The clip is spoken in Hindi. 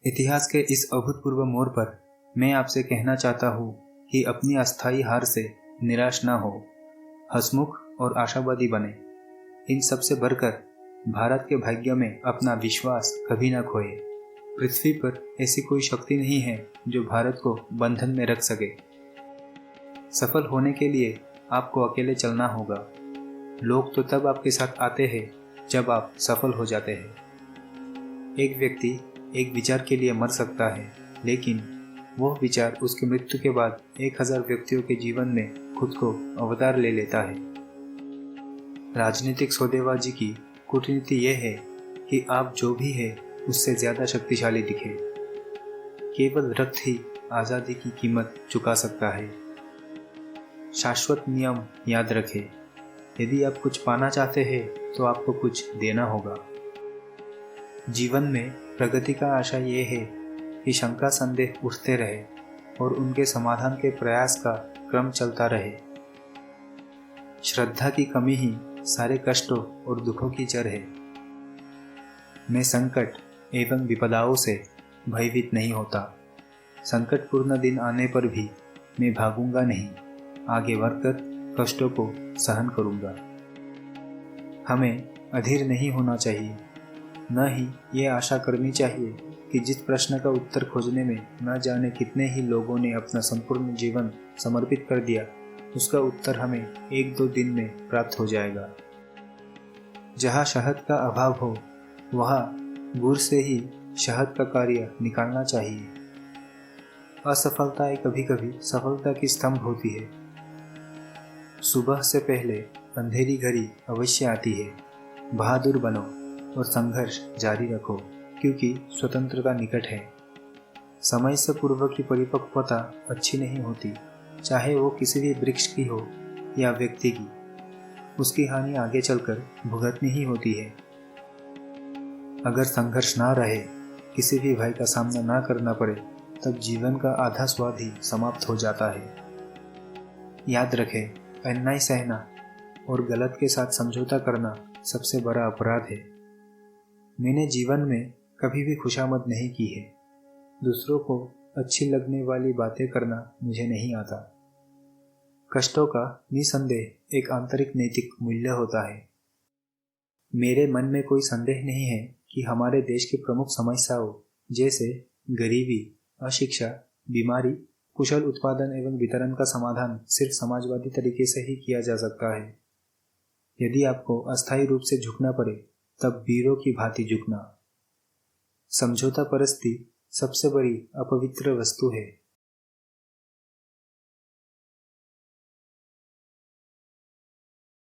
इतिहास के इस अभूतपूर्व मोड़ पर मैं आपसे कहना चाहता हूँ कि अपनी अस्थायी हार से निराश ना हो, हंसमुख और आशावादी बने। इन सब से बढ़कर भारत के भाग्य में अपना विश्वास कभी ना खोए। पृथ्वी पर ऐसी कोई शक्ति नहीं है जो भारत को बंधन में रख सके। सफल होने के लिए आपको अकेले चलना होगा। लोग तो तब आपके साथ आते हैं जब आप सफल हो जाते हैं। एक व्यक्ति एक विचार के लिए मर सकता है, लेकिन वह विचार उसकी मृत्यु के बाद 1000 व्यक्तियों के जीवन में खुद को अवतार ले लेता है। राजनीतिक सौदेबाजी की कूटनीति यह है कि आप जो भी है उससे ज्यादा शक्तिशाली दिखे। केवल रक्त ही आजादी की कीमत चुका सकता है। शाश्वत नियम याद रखें, यदि आप कुछ पाना चाहते हैं तो आपको कुछ देना होगा। जीवन में प्रगति का आशा यह है कि शंका संदेह उठते रहे और उनके समाधान के प्रयास का क्रम चलता रहे। श्रद्धा की कमी ही सारे कष्टों और दुखों की जड़ है। मैं संकट एवं विपदाओं से भयभीत नहीं होता। संकटपूर्ण दिन आने पर भी मैं भागूंगा नहीं, आगे बढ़कर कष्टों को सहन करूंगा। हमें अधीर नहीं होना चाहिए, न ही ये आशा करनी चाहिए कि जिस प्रश्न का उत्तर खोजने में न जाने कितने ही लोगों ने अपना संपूर्ण जीवन समर्पित कर दिया, उसका उत्तर हमें 1-2 दिन में प्राप्त हो जाएगा। जहाँ शहद का अभाव हो, वहाँ गुड़ से ही शहद का कार्य निकालना चाहिए। असफलताएं कभी कभी सफलता की स्तंभ होती है। सुबह से पहले अंधेरी घड़ी अवश्य आती है। बहादुर बनो और संघर्ष जारी रखो, क्योंकि स्वतंत्रता निकट है। समय से पूर्व की परिपक्वता अच्छी नहीं होती, चाहे वो किसी भी वृक्ष की हो या व्यक्ति की। उसकी हानि आगे चलकर भुगतनी ही होती है। अगर संघर्ष ना रहे, किसी भी भय का सामना ना करना पड़े, तब जीवन का आधा स्वाद ही समाप्त हो जाता है। याद रखें, अन्याय सहना और गलत के साथ समझौता करना सबसे बड़ा अपराध है। मैंने जीवन में कभी भी खुशामद नहीं की है। दूसरों को अच्छी लगने वाली बातें करना मुझे नहीं आता। कष्टों का निसंदेह एक आंतरिक नैतिक मूल्य होता है। मेरे मन में कोई संदेह नहीं है कि हमारे देश की प्रमुख समस्याओं जैसे गरीबी, अशिक्षा, बीमारी, कुशल उत्पादन एवं वितरण का समाधान सिर्फ समाजवादी तरीके से ही किया जा सकता है। यदि आपको अस्थायी रूप से झुकना पड़े, तब वीरों की भांति झुकना। समझौता परस्ती सबसे बड़ी अपवित्र वस्तु है।